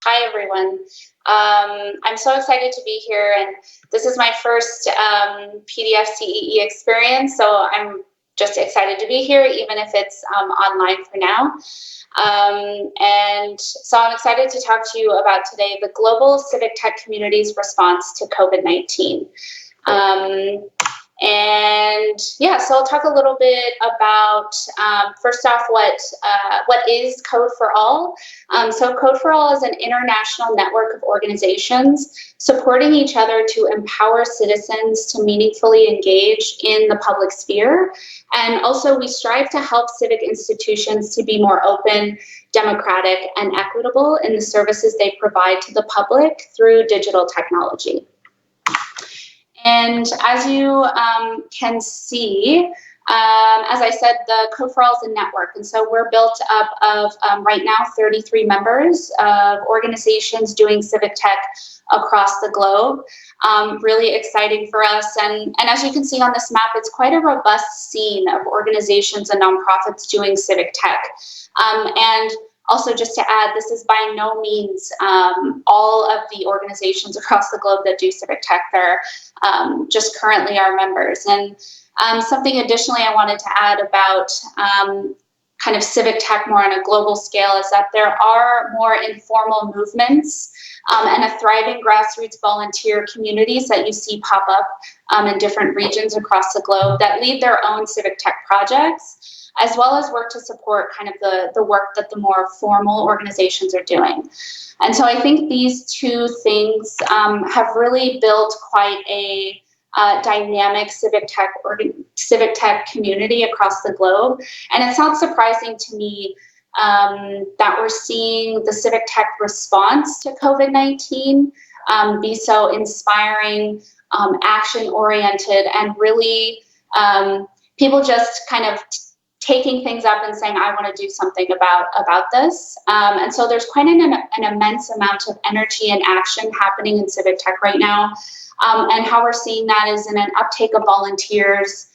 Hi, everyone. I'm so excited to be here, and this is my first PDF CEE experience, so I'm just excited to be here, even if it's online for now. And so I'm excited to talk to you about today the global civic tech community's response to COVID-19. And yeah, so I'll talk a little bit about, first off, what is Code for All. So Code for All is an international network of organizations supporting each other to empower citizens to meaningfully engage in the public sphere. And also we strive to help civic institutions to be more open, democratic, and equitable in the services they provide to the public through digital technology. And as you can see, as I said, the Code for All is a network. And so we're built up of right now 33 members of organizations doing civic tech across the globe. Really exciting for us. And as you can see on this map, it's quite a robust scene of organizations and nonprofits doing civic tech. And also, just to add, this is by no means all of the organizations across the globe that do civic tech. They're just currently our members. And something additionally I wanted to add about kind of civic tech more on a global scale is that there are more informal movements and a thriving grassroots volunteer communities that you see pop up in different regions across the globe that lead their own civic tech projects, as well as work to support kind of the work that the more formal organizations are doing. And so I think these two things have really built quite a dynamic civic tech community across the globe. And it's not surprising to me that we're seeing the civic tech response to COVID-19 be so inspiring, action-oriented, and really people just kind of taking things up and saying, I want to do something about this. And so there's quite an immense amount of energy and action happening in civic tech right now. And how we're seeing that is in an uptake of volunteers,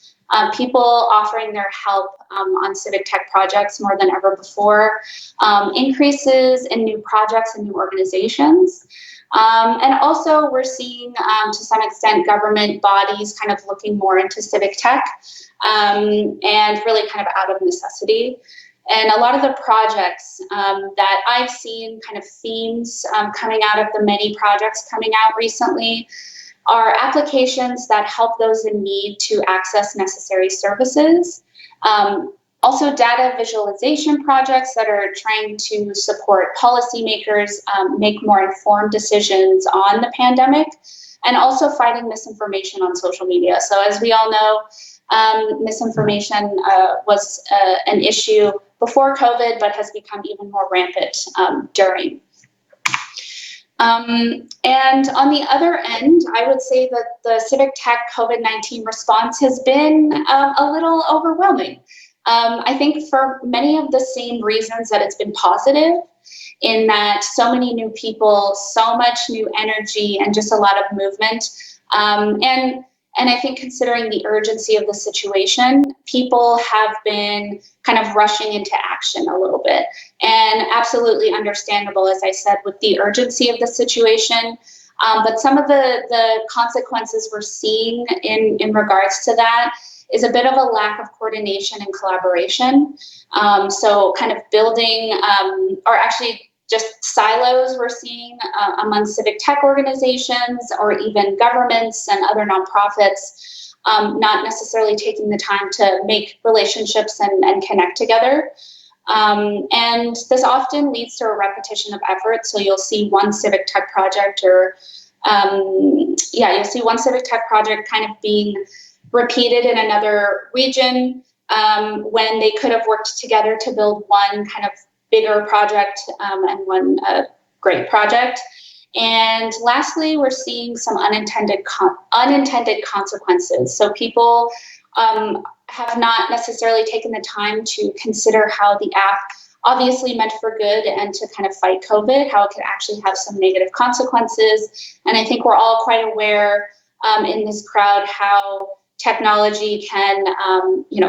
people offering their help on civic tech projects more than ever before, increases in new projects and new organizations. And also we're seeing, to some extent, government bodies kind of looking more into civic tech and really kind of out of necessity. And a lot of the projects that I've seen, kind of themes coming out of the many projects coming out recently, are applications that help those in need to access necessary services. Also data visualization projects that are trying to support policymakers make more informed decisions on the pandemic, and also fighting misinformation on social media. So as we all know, misinformation was an issue before COVID, but has become even more rampant during. And on the other end, I would say that the civic tech COVID-19 response has been a little overwhelming. I think for many of the same reasons that it's been positive, in that so many new people, so much new energy, and just a lot of movement. And I think considering the urgency of the situation, people have been kind of rushing into action a little bit. And absolutely understandable, as I said, with the urgency of the situation. But some of the consequences we're seeing in regards to that is a bit of a lack of coordination and collaboration. So kind of building, or actually just silos we're seeing among civic tech organizations or even governments and other nonprofits, not necessarily taking the time to make relationships and connect together. And this often leads to a repetition of effort. So you'll see one civic tech project you'll see one civic tech project kind of being repeated in another region when they could have worked together to build one kind of bigger project and one great project. And lastly, we're seeing some unintended consequences. So people have not necessarily taken the time to consider how the app, obviously meant for good and to kind of fight COVID, how it could actually have some negative consequences. And I think we're all quite aware in this crowd how technology can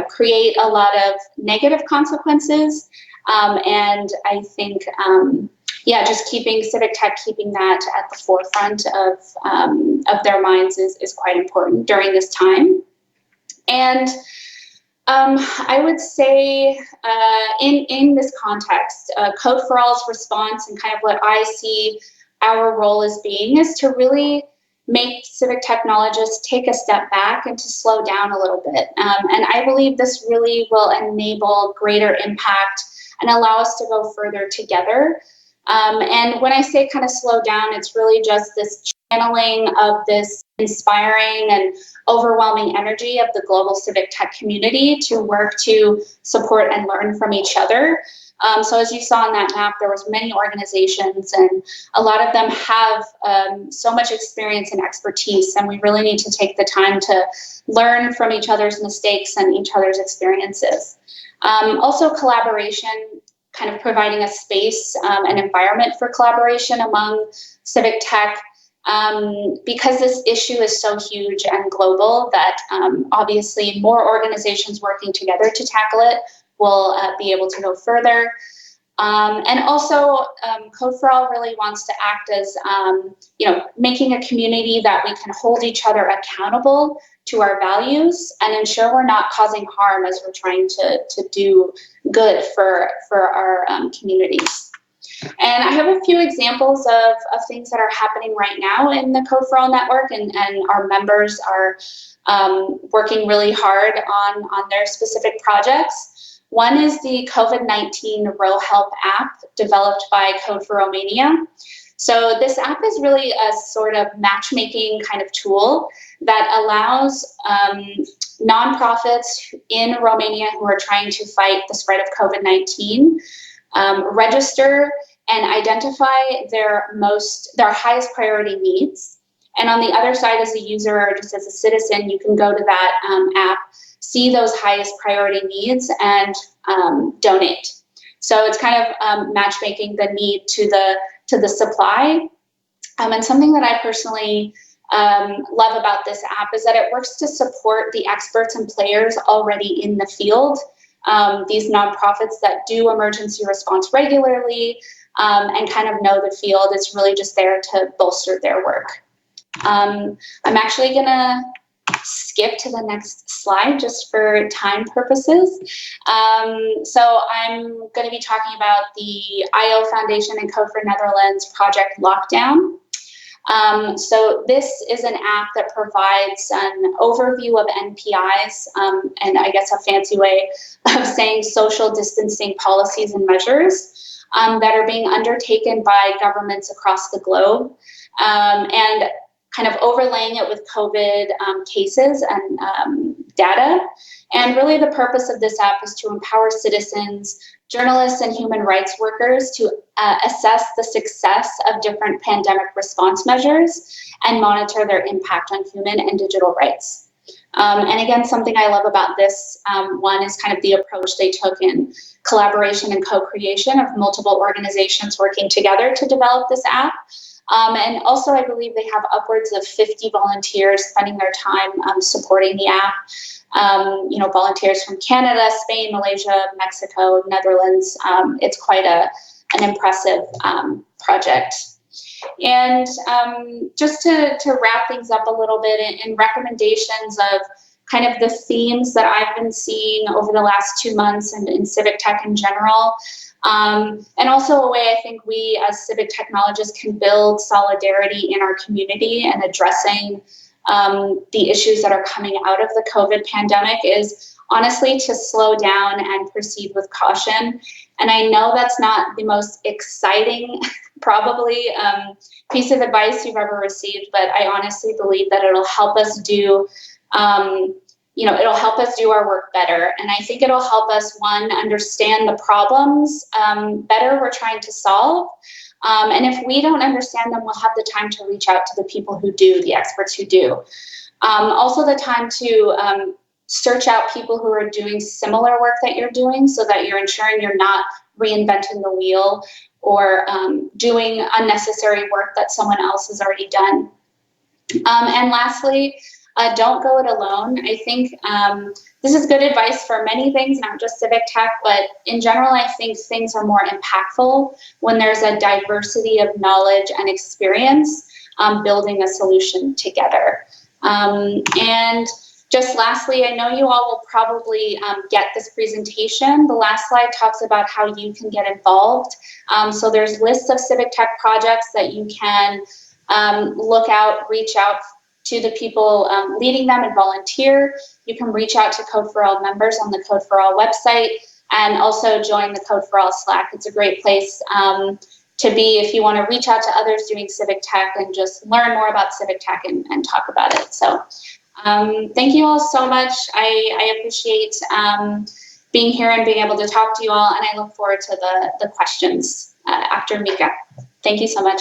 create a lot of negative consequences. And I think yeah, just keeping civic tech, keeping that at the forefront of their minds is quite important during this time. And I would say in this context, Code for All's response and kind of what I see our role as being is to really make civic technologists take a step back and to slow down a little bit. And I believe this really will enable greater impact and allow us to go further together. And when I say kind of slow down, it's really just this channeling of this inspiring and overwhelming energy of the global civic tech community to work to support and learn from each other. So as you saw on that map, there was many organizations, and a lot of them have so much experience and expertise, and we really need to take the time to learn from each other's mistakes and each other's experiences. Also collaboration, kind of providing a space, an environment for collaboration among civic tech, because this issue is so huge and global that obviously more organizations working together to tackle it will be able to go further. And also, Code for All really wants to act as, making a community that we can hold each other accountable to our values and ensure we're not causing harm as we're trying to do good for our communities. And I have a few examples of things that are happening right now in the Code for All network, and our members are working really hard on their specific projects. One is the COVID-19 Row Help app developed by Code for Romania. So this app is really a sort of matchmaking kind of tool that allows nonprofits in Romania who are trying to fight the spread of COVID-19 register and identify their highest priority needs. And on the other side, as a user or just as a citizen, you can go to that app, see those highest priority needs, and donate. So it's kind of matchmaking the need to the supply. And something that I personally love about this app is that it works to support the experts and players already in the field. These nonprofits that do emergency response regularly and kind of know the field. It's really just there to bolster their work. I'm actually gonna skip to the next slide just for time purposes. So I'm going to be talking about the IO Foundation and Code for Netherlands Project Lockdown. So this is an app that provides an overview of NPIs, and I guess a fancy way of saying social distancing policies and measures that are being undertaken by governments across the globe, and kind of overlaying it with COVID cases and data. And really the purpose of this app is to empower citizens, journalists, and human rights workers to assess the success of different pandemic response measures and monitor their impact on human and digital rights. And again, something I love about this one is kind of the approach they took in collaboration and co-creation of multiple organizations working together to develop this app. And also, I believe they have upwards of 50 volunteers spending their time supporting the app. Volunteers from Canada, Spain, Malaysia, Mexico, Netherlands. It's quite an impressive project. And just to wrap things up a little bit in recommendations of kind of the themes that I've been seeing over the last 2 months and in civic tech in general. And also a way I think we as civic technologists can build solidarity in our community and addressing the issues that are coming out of the COVID pandemic is honestly to slow down and proceed with caution. And I know that's not the most exciting, probably, piece of advice you've ever received, but I honestly believe that it'll help us do it'll help us do our work better. And I think it'll help us, one, understand the problems better we're trying to solve. And if we don't understand them, we'll have the time to reach out to the people who do, the experts who do. Also the time to search out people who are doing similar work that you're doing so that you're ensuring you're not reinventing the wheel or doing unnecessary work that someone else has already done. And lastly, don't go it alone. I think this is good advice for many things, not just civic tech, but in general, I think things are more impactful when there's a diversity of knowledge and experience building a solution together. And just lastly, I know you all will probably get this presentation. The last slide talks about how you can get involved. So there's lists of civic tech projects that you can reach out to the people leading them and volunteer. You can reach out to Code for All members on the Code for All website, and also join the Code for All Slack. It's a great place to be if you want to reach out to others doing civic tech and just learn more about civic tech and talk about it. So thank you all so much. I appreciate being here and being able to talk to you all, and I look forward to the questions after Micah. Thank you so much.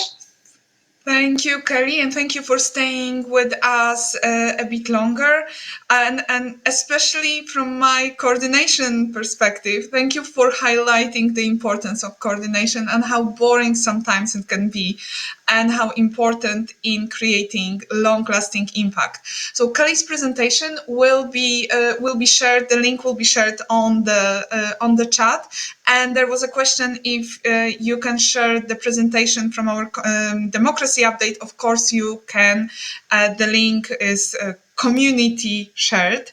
Thank you, Kelly, and thank you for staying with us a bit longer. And especially from my coordination perspective, thank you for highlighting the importance of coordination and how boring sometimes it can be, and how important in creating long-lasting impact. So Kelly's presentation will be shared. The link will be shared on the chat. And there was a question if you can share the presentation from our democracy update. Of course you can. The link is community shared.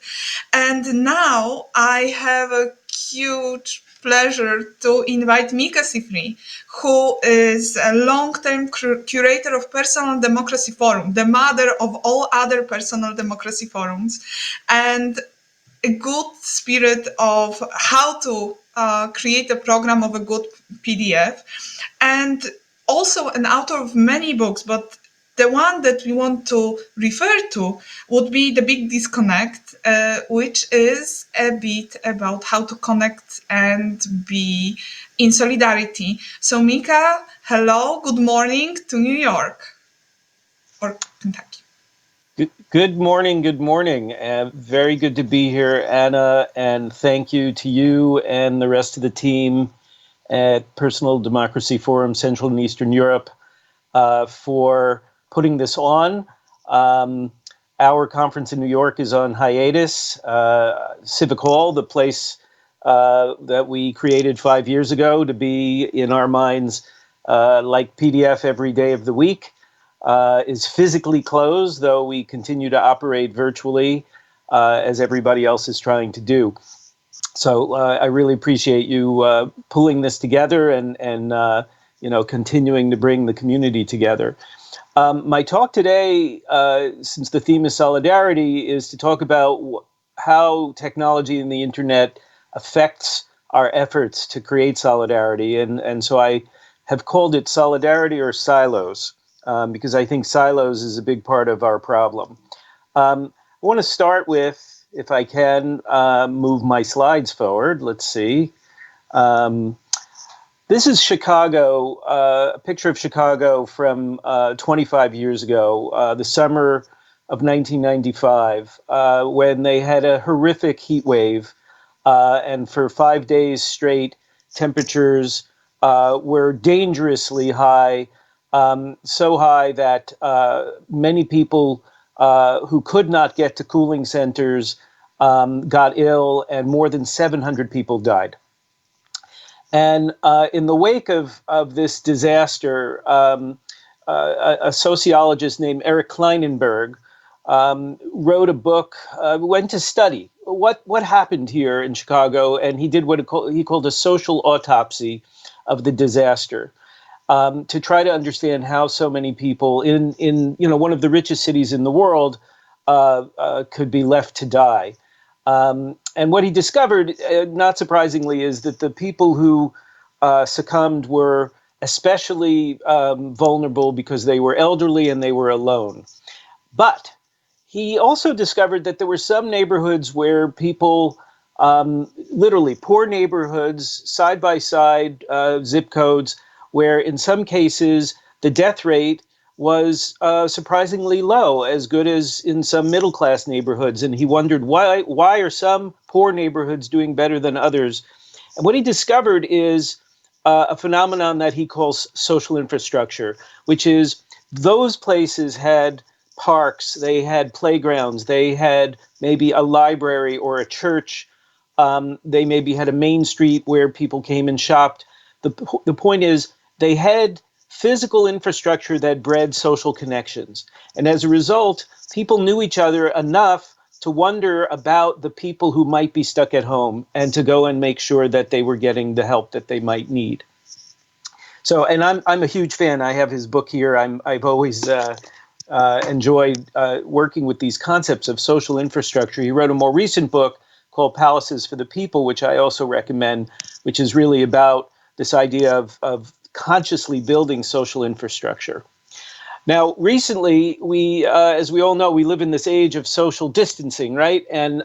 And now I have a huge pleasure to invite Micah Sifry, who is a long-term curator of Personal Democracy Forum, the mother of all other personal democracy forums, and a good spirit of how to create a program of a good PDF, and also an author of many books, but the one that we want to refer to would be The Big Disconnect, which is a bit about how to connect and be in solidarity. So Micah, hello, good morning to New York or Kentucky. Good morning. Good morning. Very good to be here, Anna, and thank you to you and the rest of the team at Personal Democracy Forum Central and Eastern Europe for putting this on. Our conference in New York is on hiatus. Civic Hall, the place that we created 5 years ago to be, in our minds, like PDF every day of the week, is physically closed, though we continue to operate virtually as everybody else is trying to do. So I really appreciate you pulling this together and continuing to bring the community together. My talk today, since the theme is solidarity, is to talk about how technology and the internet affects our efforts to create solidarity. And so I have called it Solidarity or Silos, because I think silos is a big part of our problem. I want to start with, if I can, move my slides forward. Let's see. This is Chicago, a picture of Chicago from 25 years ago, the summer of 1995, when they had a horrific heat wave. And for 5 days straight, temperatures were dangerously high, so high that many people who could not get to cooling centers got ill, and more than 700 people died. And in the wake of this disaster, a sociologist named Eric Kleinenberg wrote a book, went to study what happened here in Chicago, and he did what he called a social autopsy of the disaster, to try to understand how so many people in one of the richest cities in the world could be left to die. And what he discovered, not surprisingly, is that the people who succumbed were especially vulnerable because they were elderly and they were alone. But he also discovered that there were some neighborhoods where people, literally poor neighborhoods, side by side zip codes, where in some cases the death rate was surprisingly low, as good as in some middle-class neighborhoods. And he wondered why are some poor neighborhoods doing better than others? And what he discovered is a phenomenon that he calls social infrastructure, which is those places had parks, they had playgrounds, they had maybe a library or a church. They maybe had a main street where people came and shopped. The point is they had physical infrastructure that bred social connections. And as a result, people knew each other enough to wonder about the people who might be stuck at home and to go and make sure that they were getting the help that they might need. So, and I'm a huge fan. I have his book here. I've always enjoyed working with these concepts of social infrastructure. He wrote a more recent book called Palaces for the People, which I also recommend, which is really about this idea of consciously building social infrastructure. Now, recently, as we all know, we live in this age of social distancing, right? And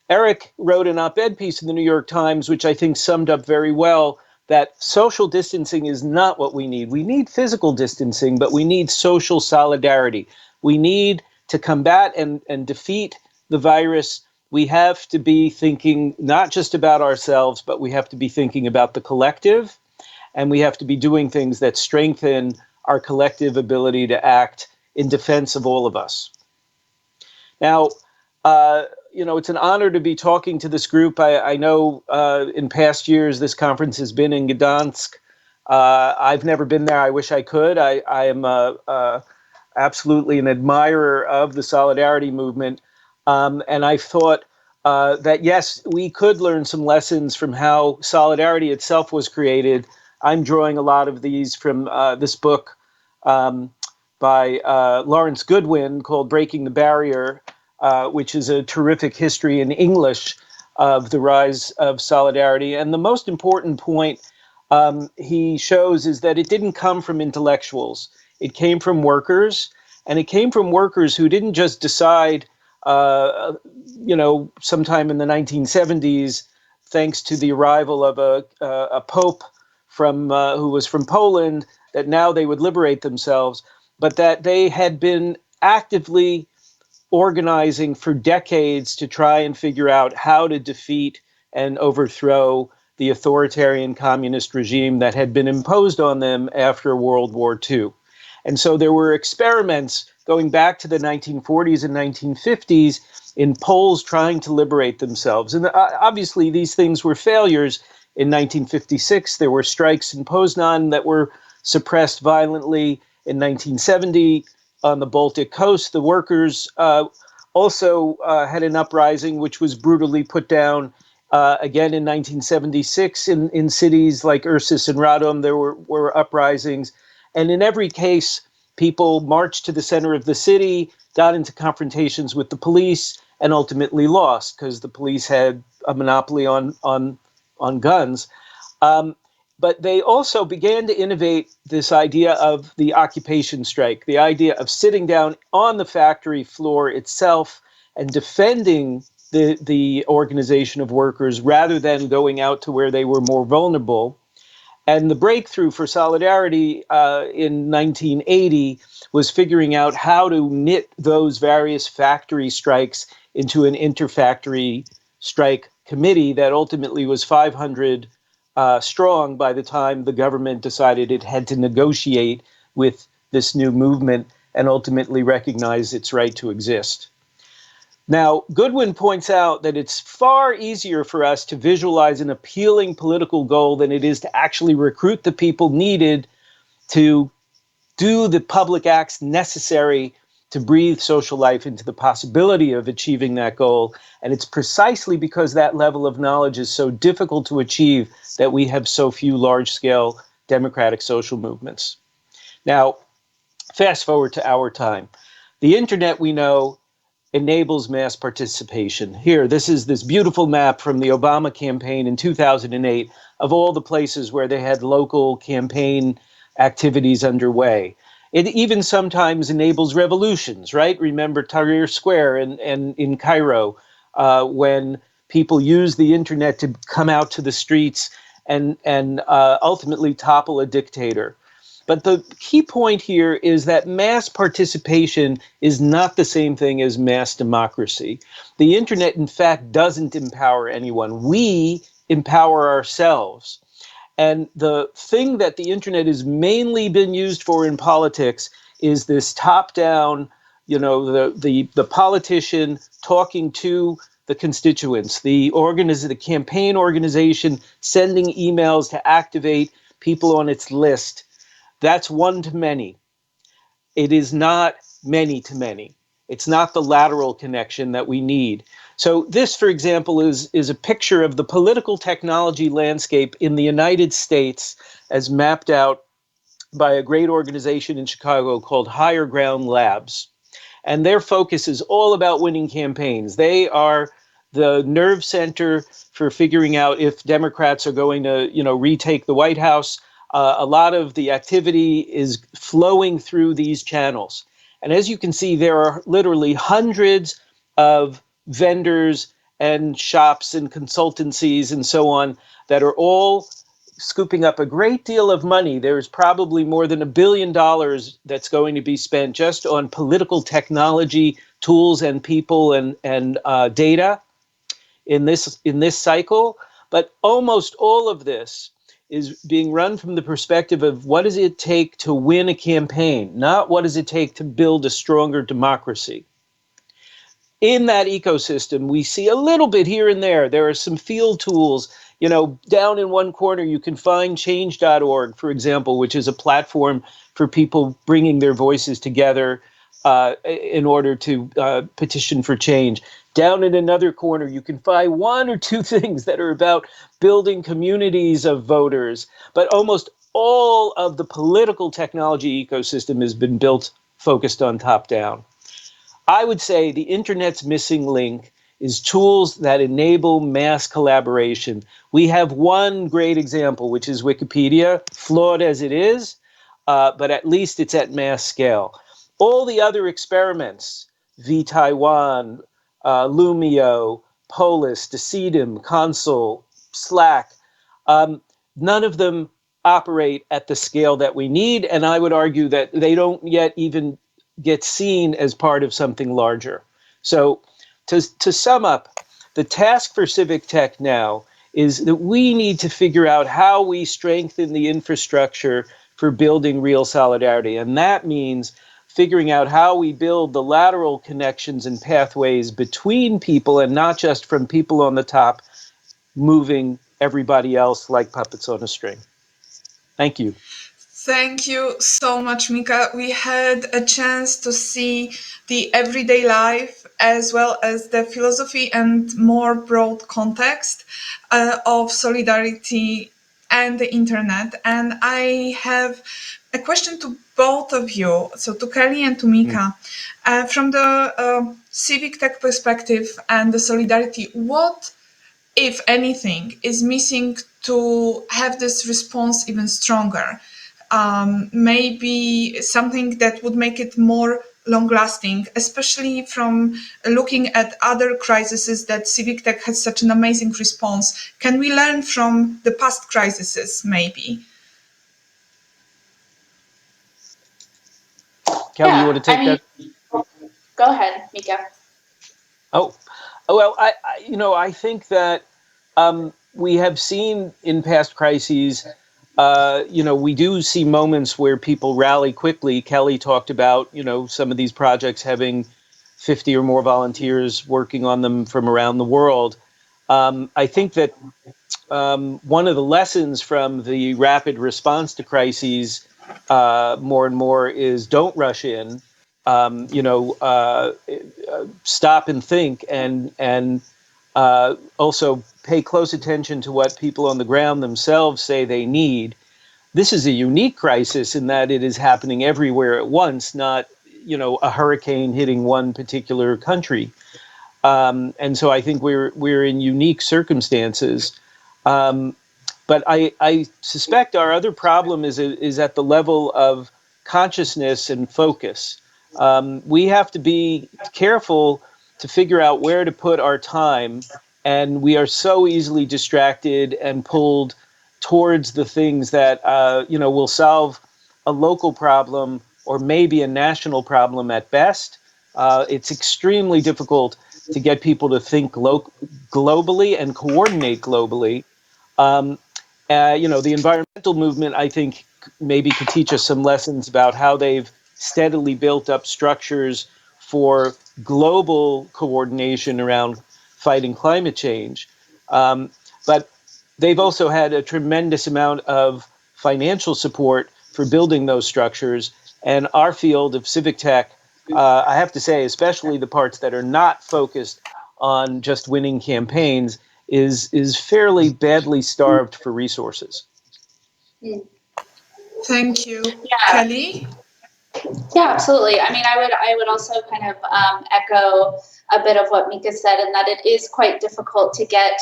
Eric wrote an op-ed piece in the New York Times, which I think summed up very well that social distancing is not what we need. We need physical distancing, but we need social solidarity. We need to combat and defeat the virus. We have to be thinking not just about ourselves, but we have to be thinking about the collective, and we have to be doing things that strengthen our collective ability to act in defense of all of us. Now, it's an honor to be talking to this group. I know in past years this conference has been in Gdańsk. I've never been there. I wish I could. I am absolutely an admirer of the solidarity movement. And I thought that, yes, we could learn some lessons from how solidarity itself was created. I'm drawing a lot of these from this book by Lawrence Goodwin called Breaking the Barrier, which is a terrific history in English of the rise of solidarity. And the most important point he shows is that it didn't come from intellectuals. It came from workers, and it came from workers who didn't just decide, sometime in the 1970s, thanks to the arrival of a pope who was from Poland, that now they would liberate themselves, but that they had been actively organizing for decades to try and figure out how to defeat and overthrow the authoritarian communist regime that had been imposed on them after World War II. And so there were experiments going back to the 1940s and 1950s in Poles trying to liberate themselves. And obviously these things were failures. In 1956, there were strikes in Poznan that were suppressed violently. In 1970, on the Baltic coast, the workers also had an uprising, which was brutally put down. Again, in 1976, in cities like Ursus and Radom, there were uprisings. And in every case, people marched to the center of the city, got into confrontations with the police, and ultimately lost because the police had a monopoly on guns. But they also began to innovate this idea of the occupation strike, the idea of sitting down on the factory floor itself and defending the organization of workers rather than going out to where they were more vulnerable. And the breakthrough for solidarity in 1980 was figuring out how to knit those various factory strikes into an interfactory strike committee that ultimately was 500 strong by the time the government decided it had to negotiate with this new movement and ultimately recognize its right to exist. Now, Goodwin points out that it's far easier for us to visualize an appealing political goal than it is to actually recruit the people needed to do the public acts necessary to breathe social life into the possibility of achieving that goal. And it's precisely because that level of knowledge is so difficult to achieve that we have so few large-scale democratic social movements. Now, fast forward to our time. The internet, we know, enables mass participation. Here, this is this beautiful map from the Obama campaign in 2008 of all the places where they had local campaign activities underway. It even sometimes enables revolutions, right? Remember Tahrir Square and in Cairo, when people use the internet to come out to the streets and ultimately topple a dictator. But the key point here is that mass participation is not the same thing as mass democracy. The internet, in fact, doesn't empower anyone. We empower ourselves. And the thing that the internet has mainly been used for in politics is this top-down the politician talking to the constituents, the campaign organization sending emails to activate people on its list. That's one to many. It is not many to many. It's not the lateral connection that we need. So this, for example, is a picture of the political technology landscape in the United States as mapped out by a great organization in Chicago called Higher Ground Labs. And their focus is all about winning campaigns. They are the nerve center for figuring out if Democrats are going to, retake the White House. A lot of the activity is flowing through these channels. And as you can see, there are literally hundreds of vendors and shops and consultancies and so on that are all scooping up a great deal of money. There's probably more than $1 billion that's going to be spent just on political technology tools and people and data in this cycle. But almost all of this is being run from the perspective of what does it take to win a campaign, not what does it take to build a stronger democracy. In that ecosystem, we see a little bit here and there. There are some field tools. Down in one corner, you can find change.org, for example, which is a platform for people bringing their voices together in order to petition for change. Down in another corner, you can find one or two things that are about building communities of voters. But almost all of the political technology ecosystem has been built focused on top down. I would say the internet's missing link is tools that enable mass collaboration. We have one great example, which is Wikipedia, flawed as it is, but at least it's at mass scale. All the other experiments, vTaiwan, Lumio, Polis, Decidim, Console, Slack, none of them operate at the scale that we need. And I would argue that they don't yet even get seen as part of something larger. So to sum up, the task for civic tech now is that we need to figure out how we strengthen the infrastructure for building real solidarity. And that means figuring out how we build the lateral connections and pathways between people and not just from people on the top moving everybody else like puppets on a string. Thank you. Thank you so much, Micah. We had a chance to see the everyday life as well as the philosophy and more broad context of solidarity and the internet. And I have a question to both of you, so to Kelly and to Micah. From the civic tech perspective and the solidarity, what, if anything, is missing to have this response even stronger? Maybe something that would make it more long-lasting, especially from looking at other crises that civic tech has such an amazing response. Can we learn from the past crises, maybe? Kelly, you want to take that? Go ahead, Micah. Oh, well, I think that we have seen in past crises, we do see moments where people rally quickly. Kelly talked about, some of these projects having 50 or more volunteers working on them from around the world. I think that one of the lessons from the rapid response to crises more and more is don't rush in. Stop and think and also pay close attention to what people on the ground themselves say they need. This is a unique crisis in that it is happening everywhere at once, not, a hurricane hitting one particular country. And so I think we're in unique circumstances. But I suspect our other problem is at the level of consciousness and focus. We have to be careful to figure out where to put our time, and we are so easily distracted and pulled towards the things that will solve a local problem or maybe a national problem at best. It's extremely difficult to get people to think globally and coordinate globally. The environmental movement, I think, maybe could teach us some lessons about how they've steadily built up structures for global coordination around fighting climate change. But they've also had a tremendous amount of financial support for building those structures. And our field of civic tech, I have to say, especially the parts that are not focused on just winning campaigns, is fairly badly starved for resources. Thank you. Yeah. Kelly? Yeah, absolutely. I mean, I would also kind of echo a bit of what Micah said, in that it is quite difficult to get,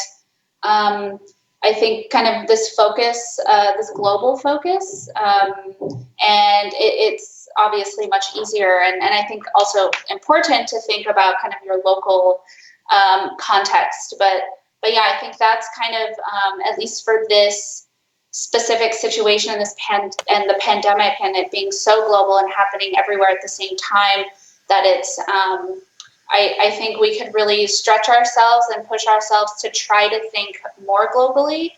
I think, kind of this focus, this global focus, and it's obviously much easier, and I think also important to think about kind of your local context. But yeah, I think that's kind of, at least for this specific situation, this and the pandemic, and it being so global and happening everywhere at the same time, that it's I think we could really stretch ourselves and push ourselves to try to think more globally.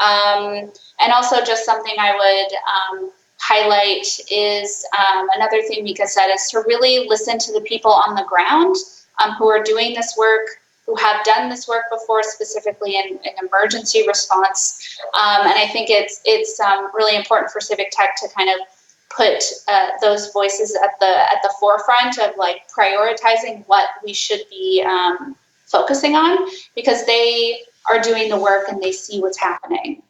And also, just something I would highlight is another thing Micah said, is to really listen to the people on the ground who are doing this work, who have done this work before, specifically in emergency response. And I think it's really important for civic tech to kind of put those voices at the forefront of like prioritizing what we should be focusing on, because they are doing the work and they see what's happening.